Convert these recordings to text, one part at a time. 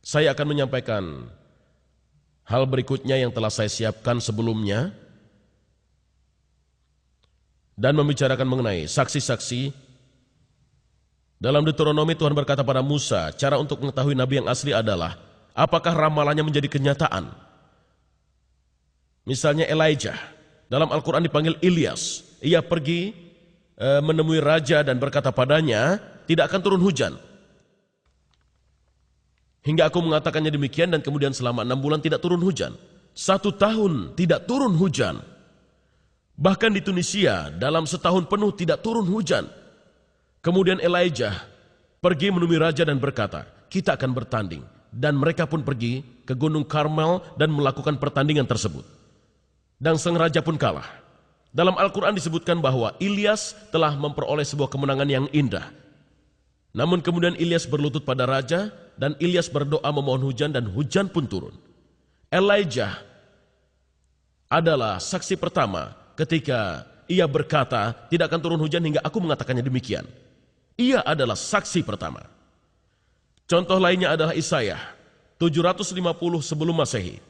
Saya akan menyampaikan hal berikutnya yang telah saya siapkan sebelumnya dan membicarakan mengenai saksi-saksi. Dalam Deuteronomi Tuhan berkata pada Musa, cara untuk mengetahui nabi yang asli adalah apakah ramalannya menjadi kenyataan. Misalnya Elijah, dalam Al-Quran dipanggil Ilyas. Ia pergi menemui raja dan berkata padanya, tidak akan turun hujan. Hingga aku mengatakannya demikian dan kemudian selama 6 bulan tidak turun hujan. 1 tahun tidak turun hujan. Bahkan di Tunisia dalam setahun penuh tidak turun hujan. Kemudian Elijah pergi menemui raja dan berkata, kita akan bertanding. Dan mereka pun pergi ke Gunung Karmel dan melakukan pertandingan tersebut. Dan sang raja pun kalah. Dalam Al-Quran disebutkan bahwa Ilyas telah memperoleh sebuah kemenangan yang indah. Namun kemudian Ilyas berlutut pada raja dan Ilyas berdoa memohon hujan dan hujan pun turun. Elijah adalah saksi pertama ketika ia berkata tidak akan turun hujan hingga aku mengatakannya demikian. Ia adalah saksi pertama. Contoh lainnya adalah Isaiah 750 sebelum Masehi.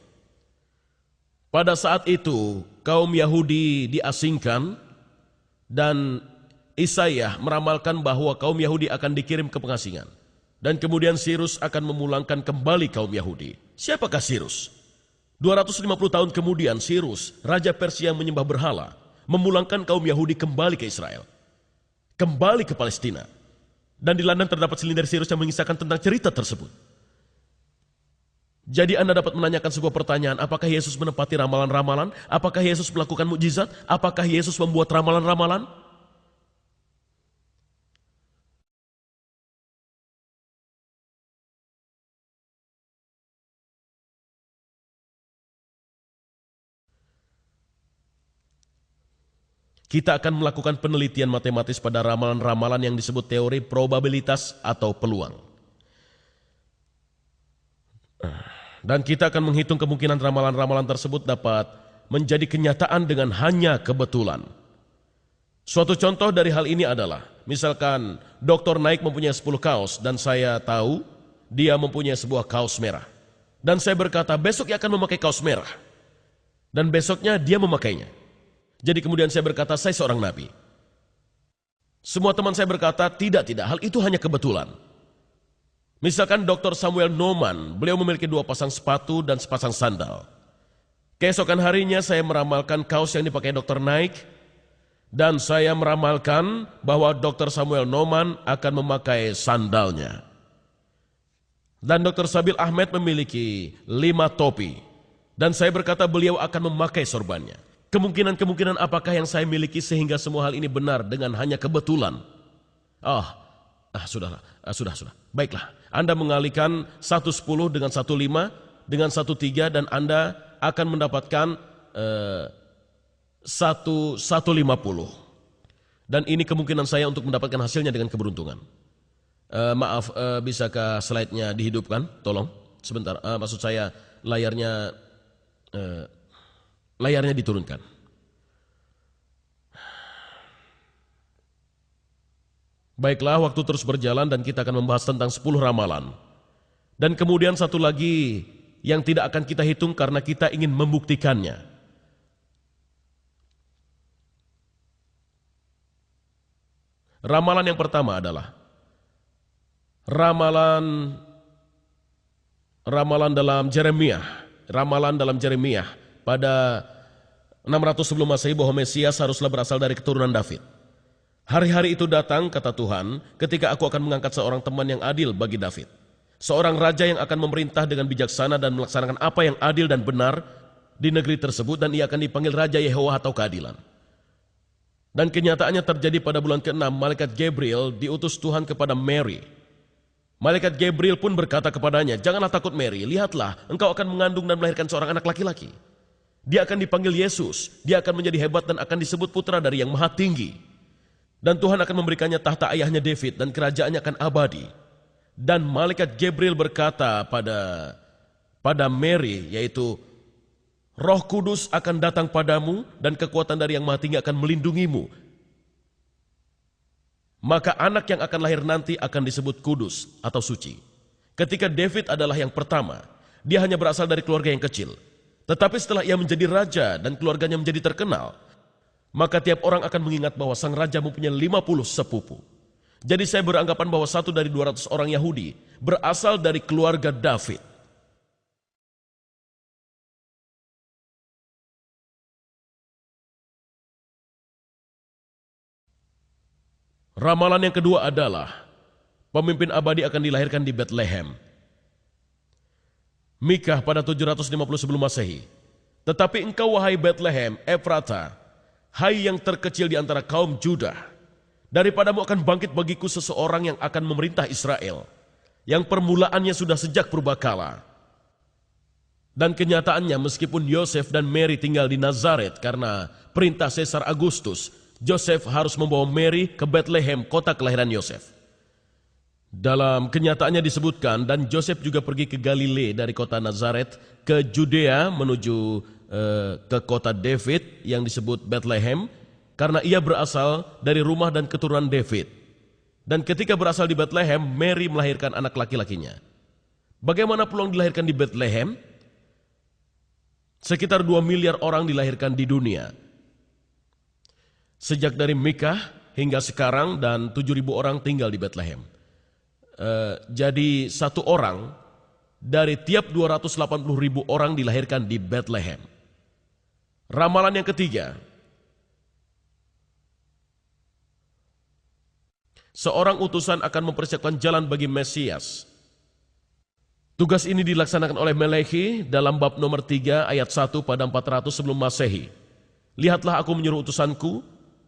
Pada saat itu kaum Yahudi diasingkan dan Isaiah meramalkan bahwa kaum Yahudi akan dikirim ke pengasingan. Dan kemudian Sirus akan memulangkan kembali kaum Yahudi. Siapakah Sirus? 250 tahun kemudian Sirus, Raja Persia yang menyembah berhala, memulangkan kaum Yahudi kembali ke Israel. Kembali ke Palestina. Dan di London terdapat silinder Sirus yang mengisahkan tentang cerita tersebut. Jadi Anda dapat menanyakan sebuah pertanyaan, apakah Yesus menepati ramalan-ramalan? Apakah Yesus melakukan mukjizat? Apakah Yesus membuat ramalan-ramalan? Kita akan melakukan penelitian matematis pada ramalan-ramalan yang disebut teori probabilitas atau peluang. Dan kita akan menghitung kemungkinan ramalan-ramalan tersebut dapat menjadi kenyataan dengan hanya kebetulan. Suatu contoh dari hal ini adalah, misalkan Dr. Naik mempunyai 10 kaos dan saya tahu dia mempunyai sebuah kaos merah. Dan saya berkata, besok ia akan memakai kaos merah. Dan besoknya dia memakainya. Jadi kemudian saya berkata, saya seorang nabi. Semua teman saya berkata, tidak, hal itu hanya kebetulan. Misalkan Dr. Samuel Norman, beliau memiliki 2 pasang sepatu dan sepasang sandal. Keesokan harinya saya meramalkan kaos yang dipakai Dr. Naik, dan saya meramalkan bahwa Dr. Samuel Norman akan memakai sandalnya. Dan Dr. Sabil Ahmed memiliki 5 topi, dan saya berkata beliau akan memakai sorbannya. Kemungkinan-kemungkinan apakah yang saya miliki sehingga semua hal ini benar dengan hanya kebetulan? Sudah. Baiklah, Anda mengalihkan 110 dengan 15 dengan 13 dan Anda akan mendapatkan 150. Dan ini kemungkinan saya untuk mendapatkan hasilnya dengan keberuntungan. Bisakah slide-nya dihidupkan? Tolong, sebentar. Maksud saya layarnya diturunkan. Baiklah, waktu terus berjalan dan kita akan membahas tentang 10 ramalan. Dan kemudian satu lagi yang tidak akan kita hitung karena kita ingin membuktikannya. Ramalan yang pertama adalah ramalan dalam Jeremia. Ramalan dalam Jeremia pada 600 sebelum Masehi bahwa Mesias haruslah berasal dari keturunan David. Hari-hari itu datang, kata Tuhan, ketika aku akan mengangkat seorang teman yang adil bagi David. Seorang raja yang akan memerintah dengan bijaksana dan melaksanakan apa yang adil dan benar di negeri tersebut, dan ia akan dipanggil Raja Yehowa atau keadilan. Dan kenyataannya terjadi pada bulan ke-6, malaikat Gabriel diutus Tuhan kepada Mary. Malaikat Gabriel pun berkata kepadanya, janganlah takut Mary, lihatlah engkau akan mengandung dan melahirkan seorang anak laki-laki. Dia akan dipanggil Yesus, dia akan menjadi hebat dan akan disebut putra dari yang maha tinggi. Dan Tuhan akan memberikannya tahta ayahnya David dan kerajaannya akan abadi. Dan malaikat Gabriel berkata pada Mary, yaitu Roh Kudus akan datang padamu dan kekuatan dari yang maha tinggi akan melindungimu. Maka anak yang akan lahir nanti akan disebut kudus atau suci. Ketika David adalah yang pertama, dia hanya berasal dari keluarga yang kecil. Tetapi setelah ia menjadi raja dan keluarganya menjadi terkenal, maka tiap orang akan mengingat bahwa sang raja mempunyai 50 sepupu. Jadi saya beranggapan bahwa 1 dari 200 orang Yahudi berasal dari keluarga David. Ramalan yang kedua adalah pemimpin abadi akan dilahirkan di Bethlehem. Mikah pada 750 sebelum Masehi. Tetapi engkau wahai Bethlehem, Efrata, hai yang terkecil di antara kaum Judah, daripadamu akan bangkit bagiku seseorang yang akan memerintah Israel, yang permulaannya sudah sejak purbakala. Dan kenyataannya meskipun Yosef dan Mary tinggal di Nazaret karena perintah Kaisar Agustus, Yosef harus membawa Mary ke Bethlehem, kota kelahiran Yosef. Dalam kenyataannya disebutkan, dan Yosef juga pergi ke Galilea dari kota Nazaret ke Judea menuju ke kota David yang disebut Bethlehem, karena ia berasal dari rumah dan keturunan David. Dan ketika berasal di Bethlehem, Mary melahirkan anak laki-lakinya. Bagaimana peluang dilahirkan di Bethlehem? Sekitar 2 miliar orang dilahirkan di dunia. Sejak dari Mikah hingga sekarang, dan 7.000 orang tinggal di Bethlehem. Jadi 1 orang dari tiap 280.000 orang dilahirkan di Bethlehem. Ramalan yang ketiga, seorang utusan akan mempersiapkan jalan bagi Mesias. Tugas ini dilaksanakan oleh Melehi dalam bab nomor 3 ayat 1 pada 400 sebelum Masehi. Lihatlah aku menyuruh utusanku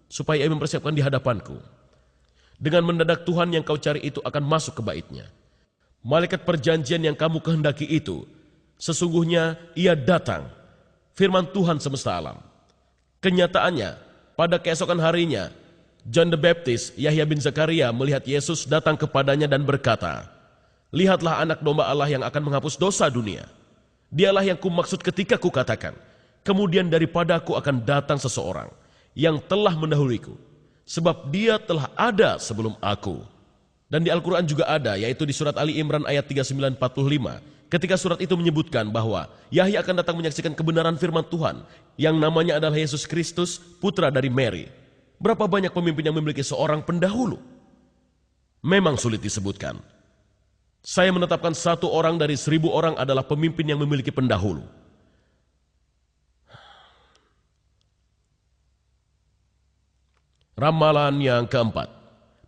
supaya ia mempersiapkan di hadapanku. Dengan mendadak Tuhan yang kau cari itu akan masuk ke baitnya. Malaikat perjanjian yang kamu kehendaki itu, sesungguhnya ia datang. Firman Tuhan semesta alam. Kenyataannya, pada keesokan harinya, John the Baptist, Yahya bin Zakaria melihat Yesus datang kepadanya dan berkata, lihatlah anak domba Allah yang akan menghapus dosa dunia. Dialah yang kumaksud ketika kukatakan, kemudian daripadaku akan datang seseorang yang telah mendahuliku, sebab dia telah ada sebelum aku. Dan di Al-Quran juga ada, yaitu di surat Ali Imran ayat 39-45, ketika surat itu menyebutkan bahwa Yahya akan datang menyaksikan kebenaran firman Tuhan, yang namanya adalah Yesus Kristus, putra dari Mary. Berapa banyak pemimpin yang memiliki seorang pendahulu? Memang sulit disebutkan. Saya menetapkan 1 orang dari 1.000 orang adalah pemimpin yang memiliki pendahulu. Ramalan yang keempat,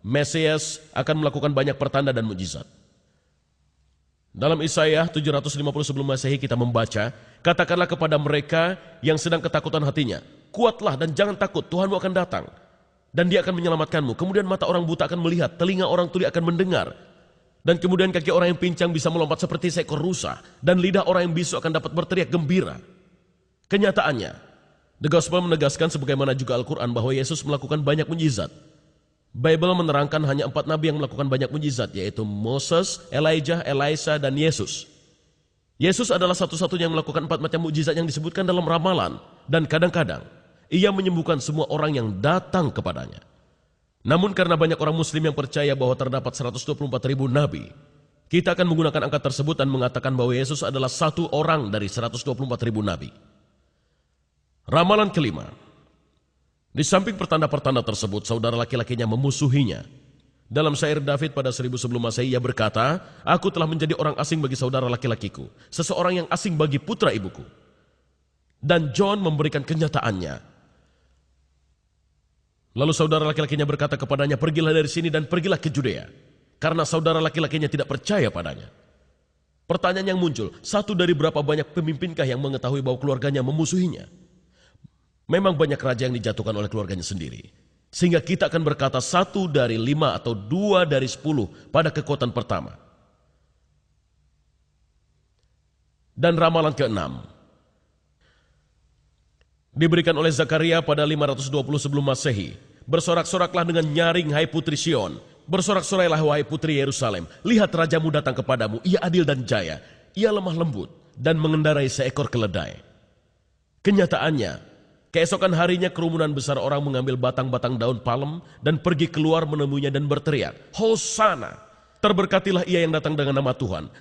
Mesias akan melakukan banyak pertanda dan mukjizat. Dalam Isaiah 750 sebelum Masehi kita membaca, katakanlah kepada mereka yang sedang ketakutan hatinya, kuatlah dan jangan takut, Tuhanmu akan datang. Dan dia akan menyelamatkanmu. Kemudian mata orang buta akan melihat, telinga orang tuli akan mendengar. Dan kemudian kaki orang yang pincang bisa melompat seperti seekor rusa. Dan lidah orang yang bisu akan dapat berteriak gembira. Kenyataannya, The Gospel menegaskan sebagaimana juga Al-Quran bahwa Yesus melakukan banyak mukjizat. Bible menerangkan hanya 4 nabi yang melakukan banyak mukjizat, yaitu Moses, Elijah, Elisha, dan Yesus. Yesus adalah satu-satunya yang melakukan 4 macam mukjizat yang disebutkan dalam ramalan, dan kadang-kadang ia menyembuhkan semua orang yang datang kepadanya. Namun karena banyak orang muslim yang percaya bahwa terdapat 124.000 nabi, kita akan menggunakan angka tersebut dan mengatakan bahwa Yesus adalah 1 orang dari 124.000 nabi. Ramalan kelima, di samping pertanda-pertanda tersebut, saudara laki-lakinya memusuhinya. Dalam syair David pada 1000 sebelum Masehi, ia berkata, aku telah menjadi orang asing bagi saudara laki-lakiku, seseorang yang asing bagi putra ibuku. Dan John memberikan kenyataannya. Lalu saudara laki-lakinya berkata kepadanya, pergilah dari sini dan pergilah ke Judea, karena saudara laki-lakinya tidak percaya padanya. Pertanyaan yang muncul, 1 dari berapa banyak pemimpinkah yang mengetahui bahwa keluarganya memusuhinya? Memang banyak raja yang dijatuhkan oleh keluarganya sendiri. Sehingga kita akan berkata 1 dari 5 atau 2 dari 10 pada kekuatan pertama. Dan ramalan ke-6 diberikan oleh Zakaria pada 520 sebelum Masehi. Bersorak-soraklah dengan nyaring, hai putri Sion. Bersorak-sorailah, wahai putri Yerusalem. Lihat rajamu datang kepadamu, ia adil dan jaya. Ia lemah lembut dan mengendarai seekor keledai. Kenyataannya, keesokan harinya kerumunan besar orang mengambil batang-batang daun palem dan pergi keluar menemuinya dan berteriak, Hosana, Terberkatilah ia yang datang dengan nama Tuhan.